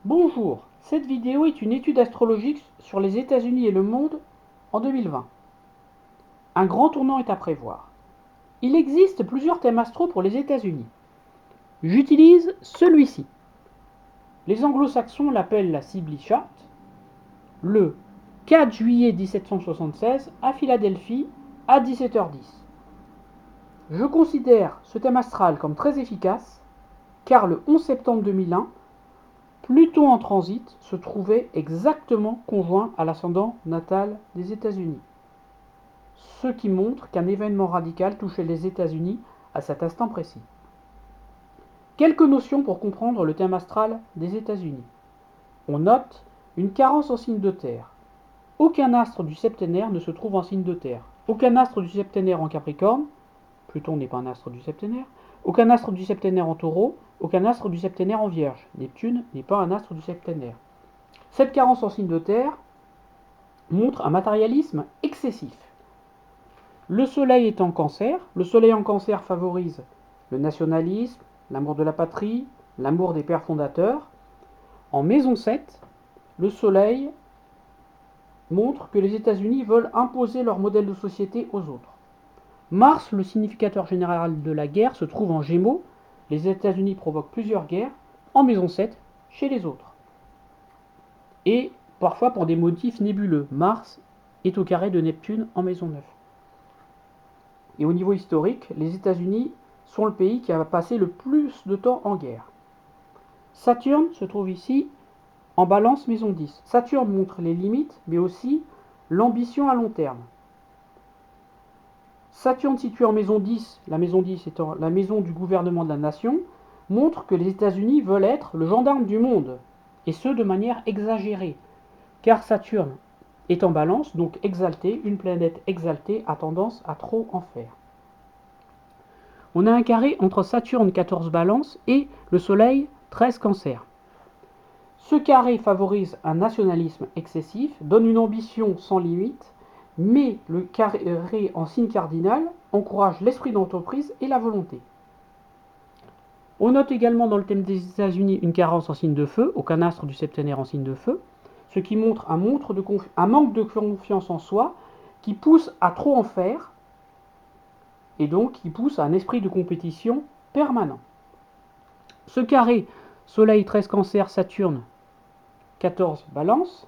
Bonjour, cette vidéo est une étude astrologique sur les États-Unis et le monde en 2020. Un grand tournant est à prévoir. Il existe plusieurs thèmes astro pour les États-Unis. J'utilise celui-ci. Les anglo-saxons l'appellent la Sibley Chart. Le 4 juillet 1776 à Philadelphie à 17h10. Je considère ce thème astral comme très efficace car le 11 septembre 2001, Pluton en transit se trouvait exactement conjoint à l'ascendant natal des États-Unis, ce qui montre qu'un événement radical touchait les États-Unis à cet instant précis. Quelques notions pour comprendre le thème astral des États-Unis. On note une carence en signe de terre. Aucun astre du septénaire ne se trouve en signe de terre. Aucun astre du septénaire en Capricorne, Pluton n'est pas un astre du septénaire, aucun astre du septénaire en Taureau, aucun astre du septénaire en Vierge. Neptune n'est pas un astre du septénaire. Cette carence en signe de terre montre un matérialisme excessif. Le soleil est en cancer. Le soleil en cancer favorise le nationalisme, l'amour de la patrie, l'amour des pères fondateurs. En maison 7, le soleil montre que les États-Unis veulent imposer leur modèle de société aux autres. Mars, le significateur général de la guerre, se trouve en Gémeaux. Les États-Unis provoquent plusieurs guerres en maison 7 chez les autres. Et parfois pour des motifs nébuleux. Mars est au carré de Neptune en maison 9. Et au niveau historique, les États-Unis sont le pays qui a passé le plus de temps en guerre. Saturne se trouve ici en balance maison 10. Saturne montre les limites, mais aussi l'ambition à long terme. Saturne situé en maison 10, la maison 10 étant la maison du gouvernement de la nation, montre que les États-Unis veulent être le gendarme du monde, et ce de manière exagérée, car Saturne est en balance, donc exalté, une planète exaltée a tendance à trop en faire. On a un carré entre Saturne 14 balance et le Soleil 13 cancer. Ce carré favorise un nationalisme excessif, donne une ambition sans limite, mais le carré en signe cardinal encourage l'esprit d'entreprise et la volonté. On note également dans le thème des États-Unis une carence en signe de feu, aucun astre du septénaire en signe de feu, ce qui montre un manque de confiance en soi qui pousse à trop en faire et donc qui pousse à un esprit de compétition permanent. Ce carré Soleil 13 cancer Saturne 14 balance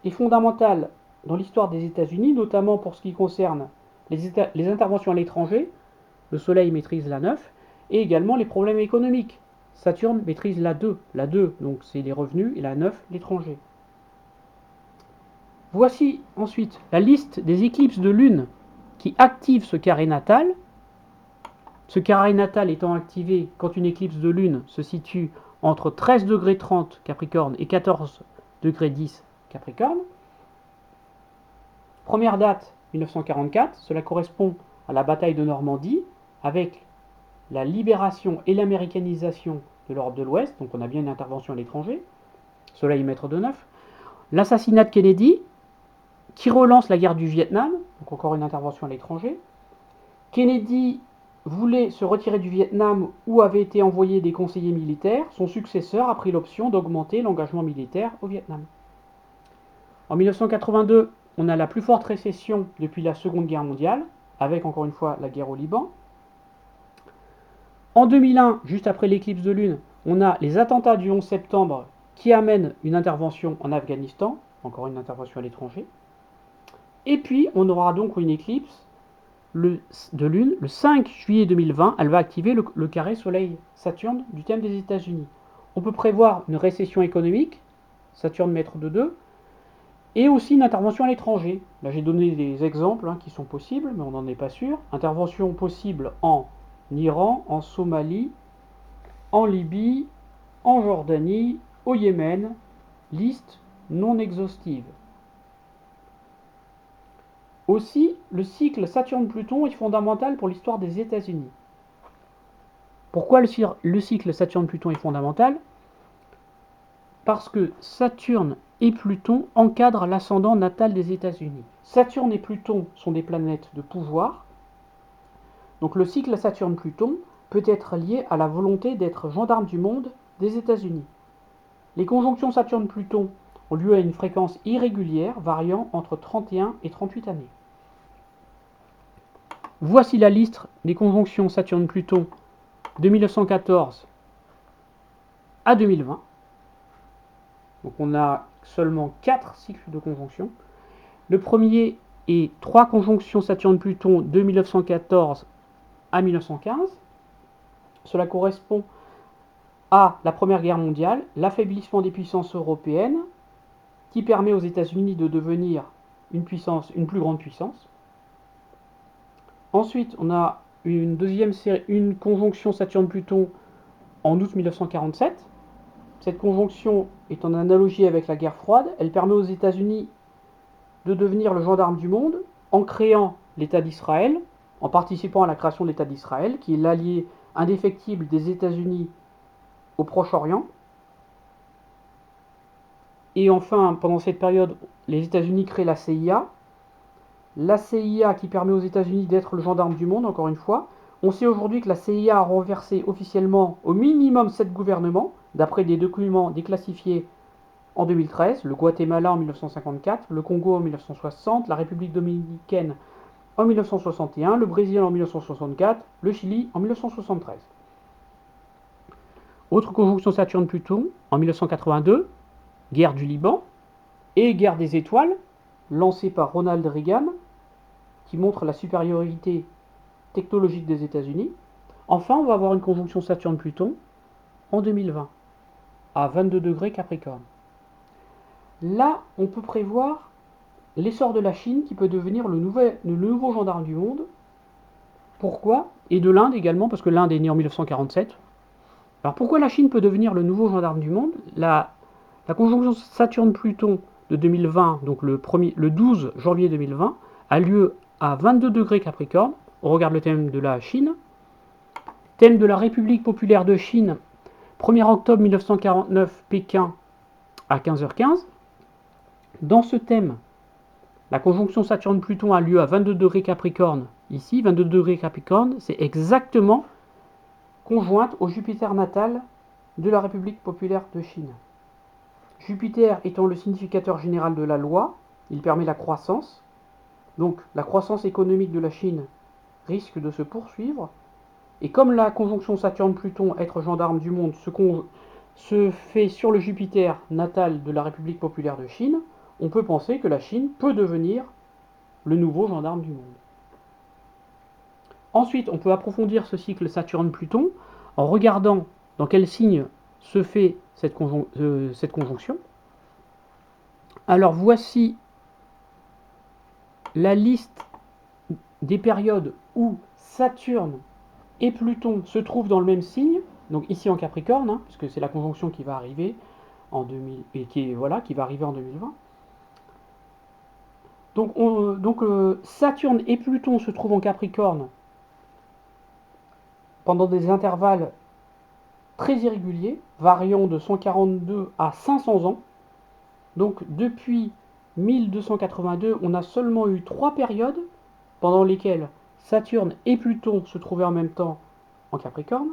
est fondamental dans l'histoire des États-Unis, notamment pour ce qui concerne les interventions à l'étranger. Le Soleil maîtrise la 9 et également les problèmes économiques. Saturne maîtrise la 2. La 2, donc c'est les revenus, et la 9, l'étranger. Voici ensuite la liste des éclipses de lune qui activent ce carré natal. Ce carré natal étant activé quand une éclipse de lune se situe entre 13 degrés 30 Capricorne et 14 degrés 10 Capricorne. Première date 1944, cela correspond à la bataille de Normandie avec la libération et l'américanisation de l'Europe de l'Ouest, donc on a bien une intervention à l'étranger, Soleil maître de 9. L'assassinat de Kennedy, qui relance la guerre du Vietnam, donc encore une intervention à l'étranger. Kennedy voulait se retirer du Vietnam où avaient été envoyés des conseillers militaires. Son successeur a pris l'option d'augmenter l'engagement militaire au Vietnam. En 1982, on a la plus forte récession depuis la Seconde Guerre mondiale, avec encore une fois la guerre au Liban. En 2001, juste après l'éclipse de lune, on a les attentats du 11 septembre qui amènent une intervention en Afghanistan, encore une intervention à l'étranger. Et puis, on aura donc une éclipse de lune le 5 juillet 2020. Elle va activer le carré Soleil-Saturne du thème des États-Unis. On peut prévoir une récession économique, Saturne maître de 2, et aussi une intervention à l'étranger. Là, j'ai donné des exemples qui sont possibles, mais on n'en est pas sûr. Intervention possible en Iran, en Somalie, en Libye, en Jordanie, au Yémen. Liste non exhaustive. Aussi, le cycle Saturne-Pluton est fondamental pour l'histoire des États-Unis. Pourquoi le cycle Saturne-Pluton est fondamental? Parce que Saturne et Pluton encadrent l'ascendant natal des États-Unis. Saturne et Pluton sont des planètes de pouvoir. Donc le cycle Saturne-Pluton peut être lié à la volonté d'être gendarme du monde des États-Unis. Les conjonctions Saturne-Pluton ont lieu à une fréquence irrégulière variant entre 31 et 38 années. Voici la liste des conjonctions Saturne-Pluton de 1914 à 2020. Donc on a seulement 4 cycles de conjonction. Le premier est 3 conjonctions Saturne-Pluton de 1914 à 1915. Cela correspond à la Première Guerre mondiale, l'affaiblissement des puissances européennes, qui permet aux États-Unis de devenir une plus grande puissance. Ensuite, on a une conjonction Saturne-Pluton en août 1947. Cette conjonction est en analogie avec la guerre froide. Elle permet aux États-Unis de devenir le gendarme du monde en créant l'État d'Israël, en participant à la création de l'État d'Israël, qui est l'allié indéfectible des États-Unis au Proche-Orient. Et enfin, pendant cette période, les États-Unis créent la CIA. La CIA qui permet aux États-Unis d'être le gendarme du monde, encore une fois. On sait aujourd'hui que la CIA a renversé officiellement au minimum 7 gouvernements, d'après des documents déclassifiés en 2013, le Guatemala en 1954, le Congo en 1960, la République dominicaine en 1961, le Brésil en 1964, le Chili en 1973. Autre conjonction Saturne-Pluton en 1982, guerre du Liban et guerre des étoiles, lancée par Ronald Reagan, qui montre la supériorité technologique des États-Unis. Enfin, on va avoir une conjonction Saturne-Pluton en 2020, à 22 degrés Capricorne. Là, on peut prévoir l'essor de la Chine qui peut devenir le nouveau gendarme du monde. Pourquoi? Et de l'Inde également, parce que l'Inde est née en 1947. Alors pourquoi la Chine peut devenir le nouveau gendarme du monde? La conjonction Saturne-Pluton de 2020, donc le 12 janvier 2020, a lieu à 22 degrés Capricorne. On regarde le thème de la Chine. Thème de la République populaire de Chine, 1er octobre 1949, Pékin à 15h15. Dans ce thème, la conjonction Saturne-Pluton a lieu à 22 degrés Capricorne. Ici, 22 degrés Capricorne, c'est exactement conjointe au Jupiter natal de la République populaire de Chine. Jupiter étant le significateur général de la loi, il permet la croissance. Donc la croissance économique de la Chine risque de se poursuivre. Et comme la conjonction Saturne-Pluton, être gendarme du monde, se fait sur le Jupiter natal de la République populaire de Chine, on peut penser que la Chine peut devenir le nouveau gendarme du monde. Ensuite, on peut approfondir ce cycle Saturne-Pluton en regardant dans quel signe se fait cette conjonction. Alors voici la liste des périodes où Saturne et Pluton se trouvent dans le même signe, donc ici en Capricorne, puisque c'est la conjonction qui va arriver en 2000 et qui va arriver en 2020. Donc Saturne et Pluton se trouvent en Capricorne pendant des intervalles très irréguliers, variant de 142 à 500 ans. Donc depuis 1282, on a seulement eu 3 périodes pendant lesquelles Saturne et Pluton se trouvaient en même temps en Capricorne.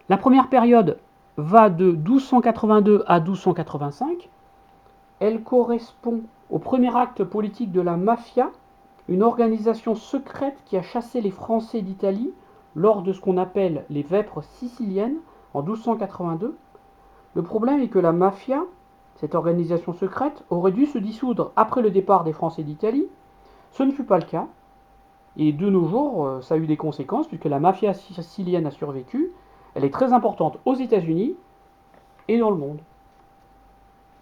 La première période va de 1282 à 1285. Elle correspond au premier acte politique de la mafia, une organisation secrète qui a chassé les Français d'Italie lors de ce qu'on appelle les vêpres siciliennes en 1282. Le problème est que la mafia, cette organisation secrète, aurait dû se dissoudre après le départ des Français d'Italie. Ce ne fut pas le cas. Et de nos jours, ça a eu des conséquences puisque la mafia sicilienne a survécu. Elle est très importante aux États-Unis et dans le monde.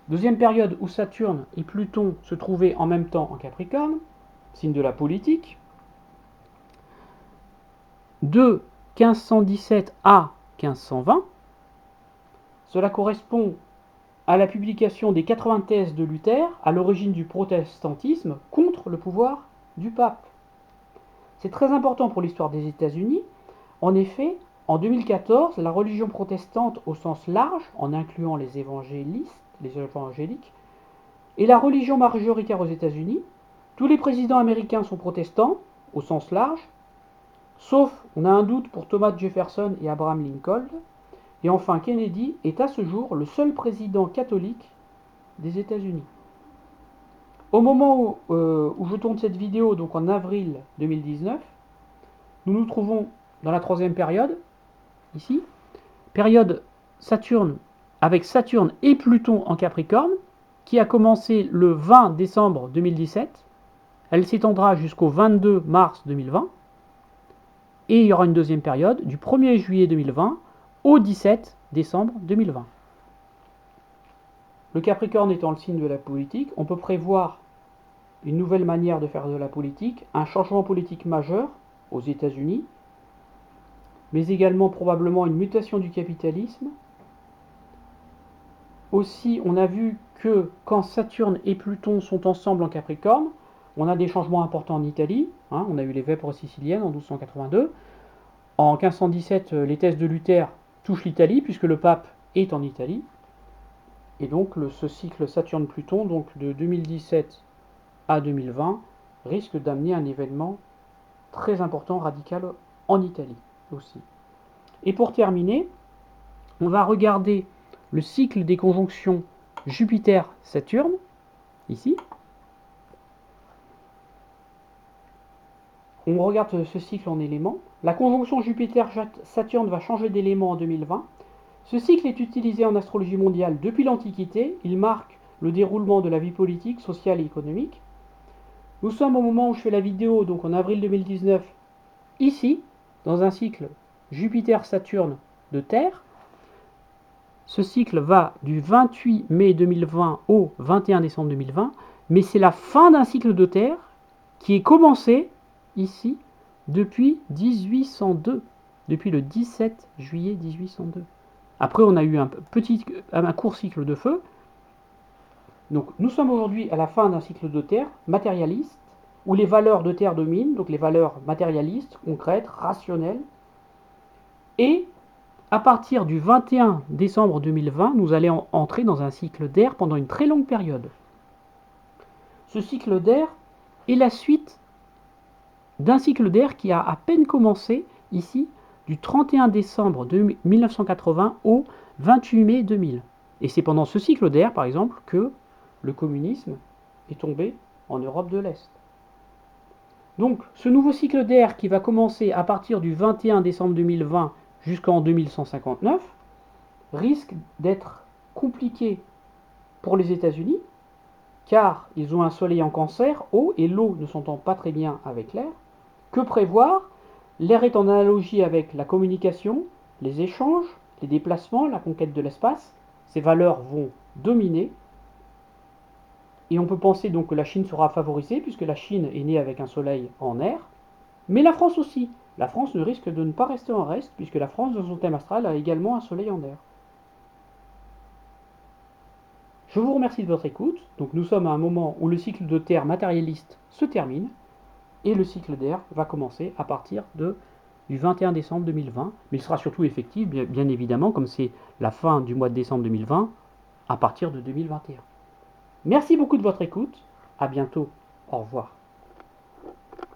Deuxième période où Saturne et Pluton se trouvaient en même temps en Capricorne, signe de la politique. De 1517 à 1520, cela correspond à la publication des 80 thèses de Luther à l'origine du protestantisme contre le pouvoir du pape. C'est très important pour l'histoire des États-Unis. En effet, en 2014, la religion protestante au sens large, en incluant les évangéliques, est la religion majoritaire aux États-Unis. Tous les présidents américains sont protestants, au sens large, sauf, on a un doute pour Thomas Jefferson et Abraham Lincoln. Et enfin, Kennedy est à ce jour le seul président catholique des États-Unis. Au moment où je tourne cette vidéo, donc en avril 2019, nous nous trouvons dans la troisième période, ici, période Saturne, avec Saturne et Pluton en Capricorne, qui a commencé le 20 décembre 2017. Elle s'étendra jusqu'au 22 mars 2020. Et il y aura une deuxième période du 1er juillet 2020 au 17 décembre 2020. Le Capricorne étant le signe de la politique, on peut prévoir une nouvelle manière de faire de la politique, un changement politique majeur aux États-Unis, mais également probablement une mutation du capitalisme. Aussi, on a vu que quand Saturne et Pluton sont ensemble en Capricorne, on a des changements importants en Italie. On a eu les vêpres siciliennes en 1282. En 1517, les thèses de Luther touchent l'Italie, puisque le pape est en Italie. Et donc, ce cycle Saturne-Pluton, donc de 2017 à 2020, risque d'amener un événement très important, radical, en Italie aussi. Et pour terminer, on va regarder le cycle des conjonctions Jupiter-Saturne, ici. On regarde ce cycle en éléments. La conjonction Jupiter-Saturne va changer d'élément en 2020. Ce cycle est utilisé en astrologie mondiale depuis l'Antiquité. Il marque le déroulement de la vie politique, sociale et économique. Nous sommes au moment où je fais la vidéo, donc en avril 2019, ici, dans un cycle Jupiter-Saturne de Terre. Ce cycle va du 28 mai 2020 au 21 décembre 2020, mais c'est la fin d'un cycle de Terre qui est commencé ici depuis 1802, depuis le 17 juillet 1802. Après, on a eu un court cycle de feu. Donc, nous sommes aujourd'hui à la fin d'un cycle de Terre matérialiste, où les valeurs de Terre dominent, donc les valeurs matérialistes, concrètes, rationnelles. Et à partir du 21 décembre 2020, nous allons entrer dans un cycle d'air pendant une très longue période. Ce cycle d'air est la suite d'un cycle d'air qui a à peine commencé ici du 31 décembre 1980 au 28 mai 2000. Et c'est pendant ce cycle d'air, par exemple, que le communisme est tombé en Europe de l'Est. Donc, ce nouveau cycle d'air qui va commencer à partir du 21 décembre 2020 jusqu'en 2159 risque d'être compliqué pour les États-Unis, car ils ont un soleil en cancer, eau, et l'eau ne s'entend pas très bien avec l'air. Que prévoir? L'air est en analogie avec la communication, les échanges, les déplacements, la conquête de l'espace. Ces valeurs vont dominer. Et on peut penser donc que la Chine sera favorisée, puisque la Chine est née avec un soleil en air. Mais la France aussi. La France ne risque de ne pas rester en reste, puisque la France, dans son thème astral, a également un soleil en air. Je vous remercie de votre écoute. Donc nous sommes à un moment où le cycle de Terre matérialiste se termine. Et le cycle d'air va commencer à partir du 21 décembre 2020, mais il sera surtout effectif, bien évidemment, comme c'est la fin du mois de décembre 2020, à partir de 2021. Merci beaucoup de votre écoute, à bientôt, au revoir.